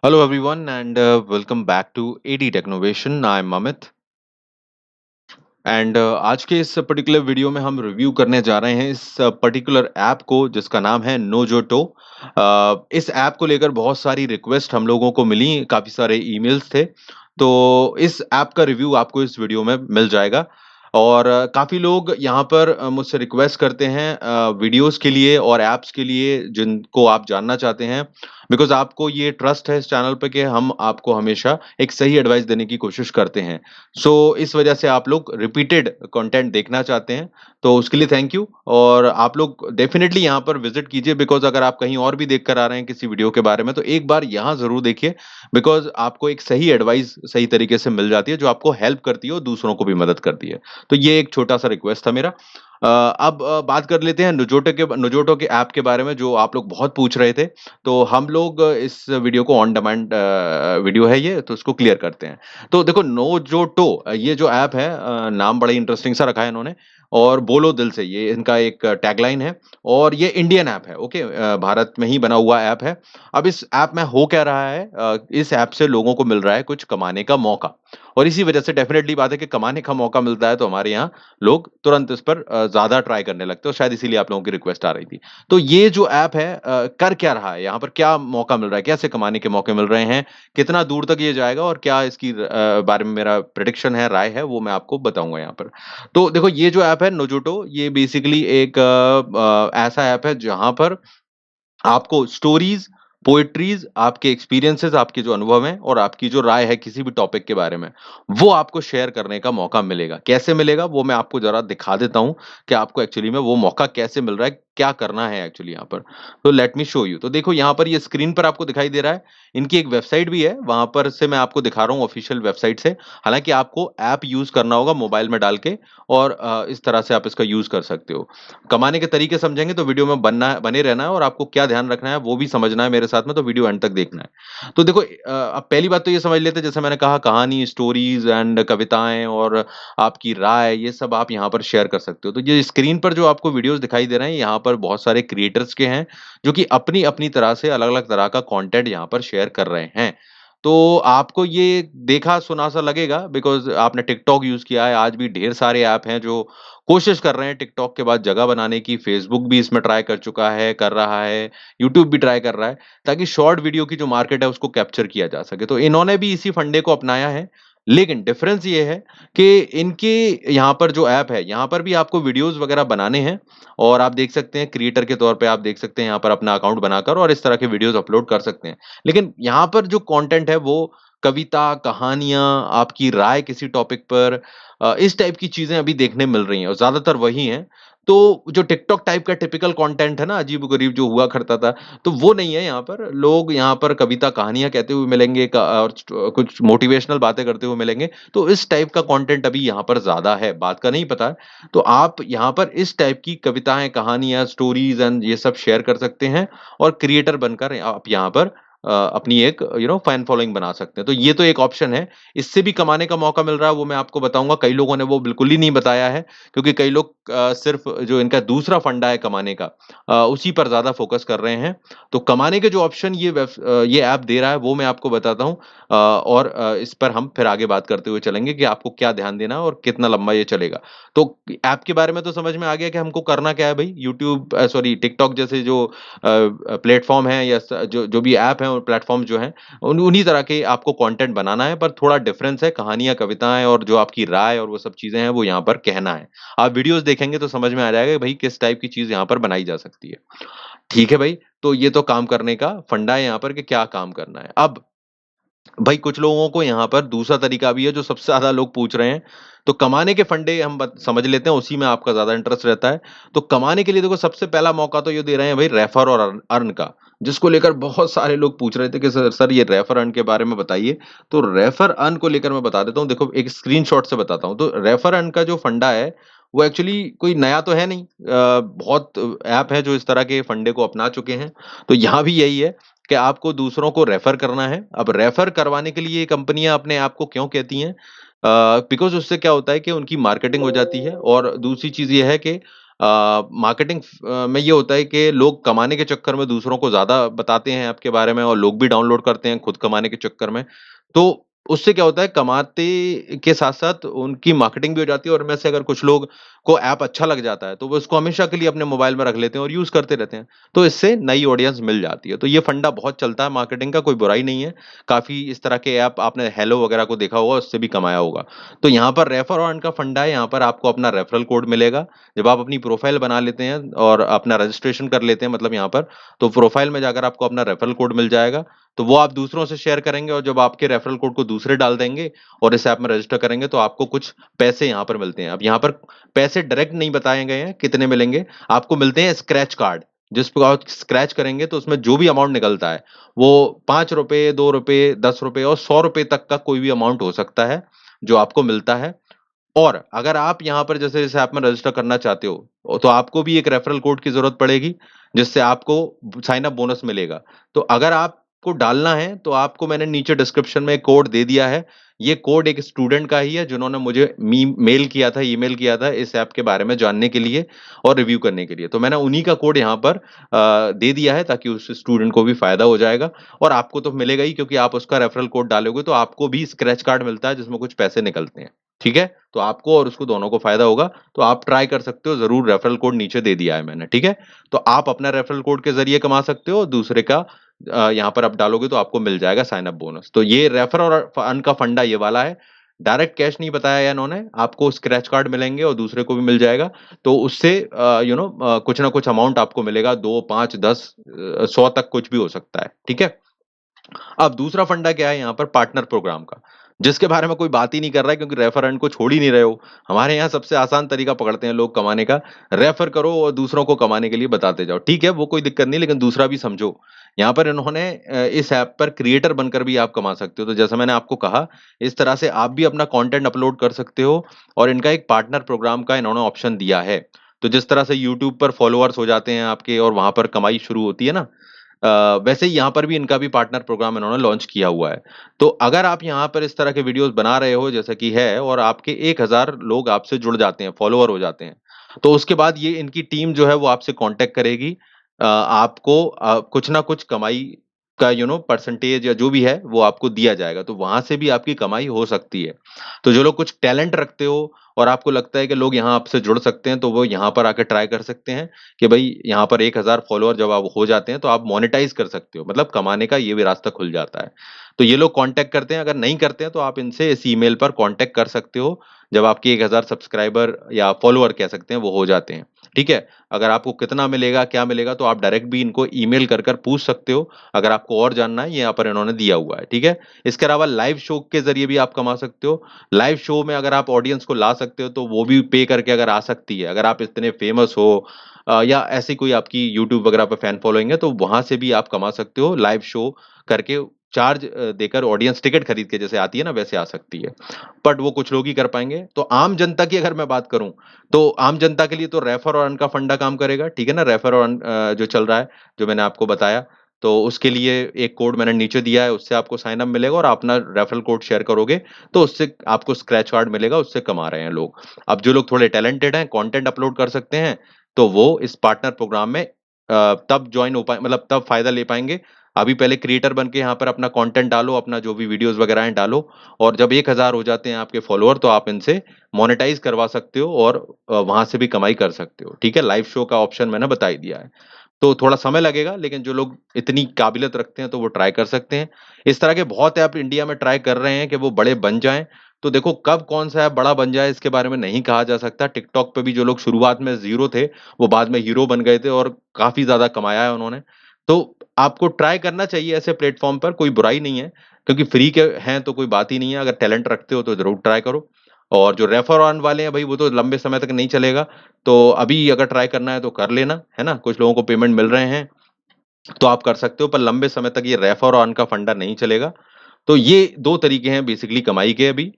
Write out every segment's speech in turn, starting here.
Hello everyone and welcome back to AD Technovation. I'm Amit and आज के इस particular video में हम रिव्यू करने जा रहे हैं इस पर्टिकुलर ऐप को जिसका नाम है नोजोटो। इस ऐप को लेकर बहुत सारी रिक्वेस्ट हम लोगों को मिली, काफ़ी सारे ईमेल्स थे। तो इस ऐप का रिव्यू आपको इस वीडियो में मिल जाएगा। और काफ़ी लोग यहाँ पर मुझसे रिक्वेस्ट करते हैं वीडियोस के लिए और ऐप्स के लिए जिनको आप जानना चाहते हैं, बिकॉज़ आपको ये ट्रस्ट है इस चैनल पे कि हम आपको हमेशा एक सही एडवाइस देने की कोशिश करते हैं। सो इस वजह से आप लोग रिपीटेड कंटेंट देखना चाहते हैं, तो उसके लिए थैंक यू। और आप लोग डेफिनिटली यहाँ पर विजिट कीजिए, बिकॉज़ अगर आप कहीं और भी देख कर आ रहे हैं किसी वीडियो के बारे में, तो एक बार यहाँ ज़रूर देखिए, बिकॉज़ आपको एक सही एडवाइस सही तरीके से मिल जाती है, जो आपको हेल्प करती है और दूसरों को भी मदद करती है। तो ये एक छोटा-सा रिक्वेस्ट था मेरा। अब बात कर लेते हैं नोजोटो के ऐप के बारे में, जो आप लोग बहुत पूछ रहे थे। तो हम लोग इस वीडियो को ऑन डिमांड वीडियो है ये, तो इसको क्लियर करते हैं। तो देखो नोजोटो ये जो ऐप है, नाम बड़ा ही इंटरेस्टिंग सा रखा है इन्होंने, और बोलो दिल से ये इनका एक टैगलाइन है। और ये इंडियन ऐप है, ओके, भारत में ही बना हुआ ऐप है। अब इस ऐप में हो क्या रहा है, इस ऐप से लोगों को मिल रहा है कुछ कमाने का मौका, और इसी वजह से डेफिनेटली बात है कि कमाने का मौका मिलता है तो हमारे यहाँ लोग तुरंत इस पर ज़्यादा ट्राई करने लगते हैं, और शायद इसीलिए आप लोगों की रिक्वेस्ट आ रही थी। तो ये जो ऐप है कर क्या रहा है, यहाँ पर क्या मौका मिल रहा है, कैसे कमाने के मौके मिल रहे हैं, कितना दूर तक ये जाएगा और क्या इसकी बारे में मेरा प्रेडिक्शन है, राय है, वो मैं आपको बताऊँगा यहाँ पर। तो देखो ये जो ऐप है नोजोटो, ये बेसिकली एक ऐसा ऐप है जहाँ पर आपको स्टोरीज़, पोएट्रीज़, आपके एक्सपीरियंसेस, आपके जो अनुभव हैं और आपकी जो राय है किसी भी टॉपिक के बारे में, वो आपको शेयर करने का मौका मिलेगा। कैसे मिलेगा वो मैं आपको ज़रा दिखा देता हूँ कि आपको एक्चुअली में वो मौका कैसे मिल रहा है, क्या करना है एक्चुअली यहाँ पर। तो लेट मी शो यू। तो देखो यहाँ पर ये स्क्रीन पर आपको दिखाई दे रहा है, इनकी एक वेबसाइट भी है, वहाँ पर से मैं आपको दिखा रहा हूँ ऑफ़िशियल वेबसाइट से। हालाँकि आपको ऐप यूज़ करना होगा मोबाइल में डाल के, और इस तरह से आप इसका यूज़ कर सकते हो। कमाने के तरीके समझेंगे तो वीडियो में बने रहना है, और आपको क्या ध्यान रखना है वो भी समझना है मेरे साथ में, तो वीडियो एंड तक देखना है। तो देखो अब पहली बात तो ये समझ लेते हैं, जैसे मैंने कहा कहानी, स्टोरीज़ एंड कविताएँ और आपकी राय, ये सब आप यहाँ पर शेयर कर सकते हो। तो ये स्क्रीन पर जो आपको वीडियोज़ दिखाई दे रहे हैं, यहाँ पर बहुत सारे क्रिएटर्स के हैं, जो कि अपनी-अपनी तरह से अलग-अलग तरह का कंटेंट यहाँ पर शेयर कर रहे हैं। तो आपको ये देखा-सुना सा लगेगा, बिकॉज़ आपने टिकटॉक यूज़ किया है, आज भी ढेर सारे ऐप हैं जो कोशिश कर रहे हैं टिकटॉक के बाद जगह बनाने की। फेसबुक भी इसमें ट्राई कर चुका है, कर रहा है, यूट्यूब भी ट्राई कर रहा है, ताकि शॉर्ट वीडियो की जो मार्केट है उसको कैप्चर किया जा सके। तो इन्होंने भी इसी फंडे को अपनाया है, लेकिन डिफरेंस ये है कि इनके यहाँ पर जो ऐप है, यहाँ पर भी आपको वीडियोज़ वगैरह बनाने हैं, और आप देख सकते हैं क्रिएटर के तौर पे आप देख सकते हैं यहाँ पर अपना अकाउंट बनाकर और इस तरह के वीडियोज़ अपलोड कर सकते हैं। लेकिन यहाँ पर जो कंटेंट है वो कविता, कहानियाँ, आपकी राय किसी टॉपिक पर, इस टाइप की चीज़ें अभी देखने मिल रही हैं, और ज़्यादातर वही हैं। तो जो टिकटॉक टाइप का टिपिकल कंटेंट है ना, अजीब-गरीब जो हुआ करता था, तो वो नहीं है यहाँ पर। लोग यहाँ पर कविता, कहानियाँ कहते हुए मिलेंगे, और कुछ मोटिवेशनल बातें करते हुए मिलेंगे। तो इस टाइप का कंटेंट अभी यहाँ पर ज़्यादा है, बात का नहीं पता है। तो आप यहाँ पर इस टाइप की कविताएँ, कहानियाँ, स्टोरीज़ एंड ये सब शेयर कर सकते हैं, और क्रिएटर बनकर आप यहाँ पर अपनी एक फैन फॉलोइंग बना सकते हैं। तो ये तो एक ऑप्शन है। इससे भी कमाने का मौका मिल रहा है, वो मैं आपको बताऊँगा। कई लोगों ने वो बिल्कुल ही नहीं बताया है, क्योंकि कई लोग सिर्फ़ जो इनका दूसरा फंडा है कमाने का, उसी पर ज़्यादा फ़ोकस कर रहे हैं। तो कमाने के जो ऑप्शन ये ऐप दे रहा है वो मैं आपको बताता हूँ, और इस पर हम फिर आगे बात करते हुए चलेंगे कि आपको क्या ध्यान देना है और कितना लंबा ये चलेगा। तो ऐप के बारे में तो समझ में आ गया कि हमको करना क्या है भई। सॉरी, टिकटॉक जैसे जो प्लेटफ़ॉर्म है, या स जो जो भी ऐप हैं और प्लेटफ़ॉर्म जो हैं, उन्हीं तरह के आपको कंटेंट बनाना है, पर थोड़ा डिफ़रेंस है, कहानियाँ, कविताएँ और जो आपकी राय और वो सब चीज़ें हैं, वो यहाँ पर कहना है। आप वीडियोज़ देखेंगे तो समझ में आ जाएगा कि भई किस टाइप की चीज़ यहाँ पर बनाई जा सकती है। ठीक है भई, तो ये तो काम करने का फंडा है यहाँ पर कि क्या काम करना है। अब भाई कुछ लोगों को यहाँ पर दूसरा तरीका भी है जो सबसे ज़्यादा लोग पूछ रहे हैं। तो कमाने के फंडे हम समझ लेते हैं, उसी में आपका ज़्यादा इंटरेस्ट रहता है। तो कमाने के लिए देखो सबसे पहला मौका तो ये दे रहे हैं भाई, रेफर और अर्न अर्न का, जिसको लेकर बहुत सारे लोग पूछ रहे थे कि सर ये रेफर अर्न के बारे में बताइए। तो रेफर अर्न को लेकर मैं बता देता हूँ, देखो एक स्क्रीनशॉट से बताता हूँ। तो रेफर अर्न का जो फंडा है, वो एक्चुअली कोई नया तो है नहीं। बहुत ऐप है जो इस तरह के फंडे को अपना चुके हैं। तो यहाँ भी यही है कि आपको दूसरों को रेफर करना है। अब रेफर करवाने के लिए कंपनियाँ अपने आप को क्यों कहती हैं? बिकॉज़ उससे क्या होता है कि उनकी मार्केटिंग हो जाती है, और दूसरी चीज़ ये है कि मार्केटिंग में ये होता है कि लोग कमाने के चक्कर में दूसरों को ज़्यादा बताते हैं आपके बारे में और लोग भी डाउनलोड करते हैं खुद कमाने के चक्कर में। तो उससे क्या होता है कमाते के साथ-साथ उनकी मार्केटिंग भी हो जाती है और उनमें से अगर कुछ लोग को ऐप अच्छा लग जाता है, तो वो उसको हमेशा के लिए अपने मोबाइल में रख लेते हैं और यूज़ करते रहते हैं। तो इससे नई ऑडियंस मिल जाती है। तो ये फंडा बहुत चलता है मार्केटिंग का, कोई बुराई नहीं है। काफ़ी इस तरह के ऐप आपने हेलो वगैरह को देखा होगा, उससे भी कमाया होगा। तो यहाँ पर रेफर ऑन का फंडा है, यहाँ पर आपको अपना रेफरल कोड मिलेगा। जब आप अपनी प्रोफ़ाइल बना लेते हैं और अपना रजिस्ट्रेशन कर लेते हैं मतलब यहाँ पर, तो प्रोफ़ाइल में जाकर आपको अपना रेफरल कोड मिल जाएगा। तो वो आप दूसरों से शेयर करेंगे और जब आपके रेफरल कोड को दूसरे डाल देंगे और इस ऐप में रजिस्टर करेंगे, तो आपको कुछ पैसे यहाँ पर मिलते हैं। अब यहाँ पर पैसे डायरेक्ट नहीं बताए गए हैं, कितने मिलेंगे, आपको मिलते हैं स्क्रैच कार्ड। जिस पर आप स्क्रैच करेंगे तो उसमें जो भी अमाउंट निकलता है, वो ₹5, ₹2, ₹10 और ₹100 तक का कोई भी अमाउंट हो सकता है, जो आपको मिलता है। और अगर आप यहाँ पर जैसे इस ऐप में रजिस्टर करना चाहते हो, तो आपको भी एक रेफरल कोड की ज़रूरत पड़ेगी, जिससे आपको साइन अप बोनस मिलेगा। तो अगर आपको डालना है, तो आपको मैंने नीचे डिस्क्रिप्शन में एक कोड दे दिया है। ये कोड एक स्टूडेंट का ही है, जिन्होंने मुझे मेल किया था, ईमेल किया था इस ऐप के बारे में जानने के लिए और रिव्यू करने के लिए। तो मैंने उन्हीं का कोड यहाँ पर दे दिया है, ताकि उस स्टूडेंट को भी फ़ायदा हो जाएगा और आपको तो मिलेगा ही, क्योंकि आप उसका रेफरल कोड डालोगे, तो आपको भी स्क्रैच कार्ड मिलता है, जिसमें कुछ पैसे निकलते हैं। ठीक है? तो आपको और उसको दोनों को फ़ायदा होगा, तो आप ट्राई कर सकते हो ज़रूर रेफरल कोड नीचे दे दिया है मैंने, ठीक है? तो आप अपना रेफरल कोड के ज़रिए कमा सकते हो, दूसरे का यहाँ पर आप डालोगे तो आपको मिल जाएगा साइन अप बोनस। तो ये रेफर और अर्न का फंडा ये वाला है। डायरेक्ट कैश नहीं बताया है इन्होंने, आपको स्क्रैच कार्ड मिलेंगे और दूसरे को भी मिल जाएगा। तो उससे कुछ ना कुछ अमाउंट आपको मिलेगा 2, 5, 10 100 तक कुछ भी हो सकता है, ठीक है? अब दूसरा फंडा क्या है यहाँ पर पार्टनर प्रोग्राम का, जिसके बारे में कोई बात ही नहीं कर रहा है, क्योंकि रेफर अर्न को छोड़ ही नहीं रहे हो। हमारे यहाँ सबसे आसान तरीका पकड़ते हैं लोग कमाने का, रेफर करो और दूसरों को कमाने के लिए बताते जाओ। ठीक है, वो कोई दिक्कत नहीं, लेकिन दूसरा भी समझो। यहाँ पर इन्होंने इस ऐप पर क्रिएटर बनकर भी आप कमा सकते हो। तो जैसा मैंने आपको कहा, इस तरह से आप भी अपना कंटेंट अपलोड कर सकते हो और इनका एक पार्टनर प्रोग्राम का इन्होंने ऑप्शन दिया है। तो जिस तरह से यूट्यूब पर फॉलोअर्स हो जाते हैं आपके और वहाँ पर कमाई शुरू होती है ना, वैसे ही यहाँ पर भी इनका भी पार्टनर प्रोग्राम इन्होंने लॉन्च किया हुआ है। तो अगर आप यहाँ पर इस तरह के वीडियोज़ बना रहे हो जैसा कि है और आपके 1000 लोग आपसे जुड़ जाते हैं, फॉलोवर हो जाते हैं, तो उसके बाद ये इनकी टीम जो है वो आपसे कॉन्टैक्ट करेगी। आपको कुछ ना कुछ कमाई का परसेंटेज या जो भी है वो आपको दिया जाएगा, तो वहाँ से भी आपकी कमाई हो सकती है। तो जो लोग कुछ टैलेंट रखते हो और आपको लगता है कि लोग यहाँ आपसे जुड़ सकते हैं, तो वो यहाँ पर आके ट्राई कर सकते हैं कि भई यहाँ पर 1000 फॉलोवर जब आप हो जाते हैं, तो आप मोनेटाइज़ कर सकते हो, मतलब कमाने का ये भी रास्ता खुल जाता है। तो ये लोग कॉन्टैक्ट करते हैं, अगर नहीं करते हैं तो आप इनसे इस ईमेल पर कॉन्टैक्ट कर सकते हो, जब आपके 1000 सब्सक्राइबर या फॉलोवर कह सकते हैं वो हो जाते हैं, ठीक है? अगर आपको कितना मिलेगा, क्या मिलेगा, तो आप डायरेक्ट भी इनको ईमेल कर कर पूछ सकते हो, अगर आपको और जानना है, ये यहाँ पर इन्होंने दिया हुआ है, ठीक है? इसके अलावा लाइव शो के ज़रिए भी आप कमा सकते हो। लाइव शो में अगर आप ऑडियंस को ला सकते हो, तो वो भी पे करके अगर आ सकती है। अगर आप इतने फेमस हो या ऐसी कोई आपकी यूट्यूब वगैरह पे फैन फॉलोइंग है, तो वहाँ से भी आप कमा सकते हो लाइव शो करके चार्ज देकर ऑडियंस टिकट खरीद के जैसे आती है ना, वैसे आ सकती है। बट वो कुछ लोग ही कर पाएँगे। तो आम जनता की अगर मैं बात करूँ, तो आम जनता के लिए तो रेफर और अर्न का फंडा काम करेगा, ठीक है ना? रेफर और अर्न जो चल रहा है, जो मैंने आपको बताया, तो उसके लिए एक कोड मैंने नीचे दिया है, उससे आपको साइन अप मिलेगा और आप अपना रेफरल कोड शेयर करोगे, तो उससे आपको स्क्रैच कार्ड मिलेगा, उससे कमा रहे हैं लोग। अब जो लोग थोड़े टैलेंटेड हैं, कंटेंट अपलोड कर सकते हैं, तो वो इस पार्टनर प्रोग्राम में तब जॉइन हो पाए मतलब तब फ़ायदा ले पाएँगे। अभी पहले क्रिएटर बन के यहाँ पर अपना कंटेंट डालो, अपना जो भी वीडियोज़ वगैरह हैं डालो और जब 1000 हो जाते हैं आपके फॉलोवर, तो आप इनसे मोनेटाइज़ करवा सकते हो और वहाँ से भी कमाई कर सकते हो, ठीक है? लाइव शो का ऑप्शन मैंने बता ही दिया है। तो थोड़ा समय लगेगा, लेकिन जो लोग इतनी काबिलियत रखते हैं, तो वो ट्राई कर सकते हैं। इस तरह के बहुत ऐप इंडिया में ट्राई कर रहे हैं कि वो बड़े बन जाएँ। तो देखो कब कौन-सा ऐप बड़ा बन जाए इसके बारे में नहीं कहा जा सकता। टिकटॉक पे भी जो लोग शुरुआत में ज़ीरो थे, वो बाद में हीरो बन गए थे और काफ़ी ज़्यादा कमाया है उन्होंने। तो आपको ट्राई करना चाहिए ऐसे प्लेटफ़ॉर्म पर, कोई बुराई नहीं है, क्योंकि फ्री के हैं तो कोई बात ही नहीं है। अगर टैलेंट रखते हो तो ज़रूर ट्राई करो। और जो रेफर ऑन वाले हैं भई, वो तो लंबे समय तक नहीं चलेगा। तो अभी अगर ट्राई करना है तो कर लेना, है ना? कुछ लोगों को पेमेंट मिल रहे हैं, तो आप कर सकते हो, पर लंबे समय तक ये रेफर ऑन का फंडा नहीं चलेगा। तो ये 2 तरीके हैं बेसिकली कमाई के अभी।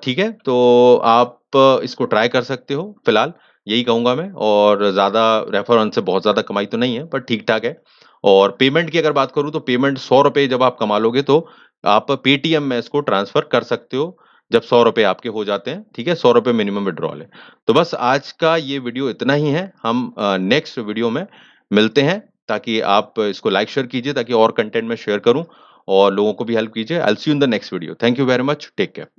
ठीक है? तो आप इसको ट्राई कर सकते हो फिलहाल, यही कहूँगा मैं और ज़्यादा रेफर ऑन से बहुत ज़्यादा कमाई तो नहीं है, पर ठीक-ठाक है। और पेमेंट की अगर बात करूँ तो पेमेंट ₹100 जब आप कमा लोगे तो आप पेटीएम में इसको ट्रांसफ़र कर सकते हो। जब ₹100 आपके हो जाते हैं, ठीक है? ₹100 मिनिमम विथड्रॉल है। तो बस आज का ये वीडियो इतना ही है। हम नेक्स्ट वीडियो में मिलते हैं, ताकि आप इसको लाइक शेयर कीजिए, ताकि और कंटेंट मैं शेयर करूँ और लोगों को भी हेल्प कीजिए। I will see you in the next video. Thank you very much. Take care.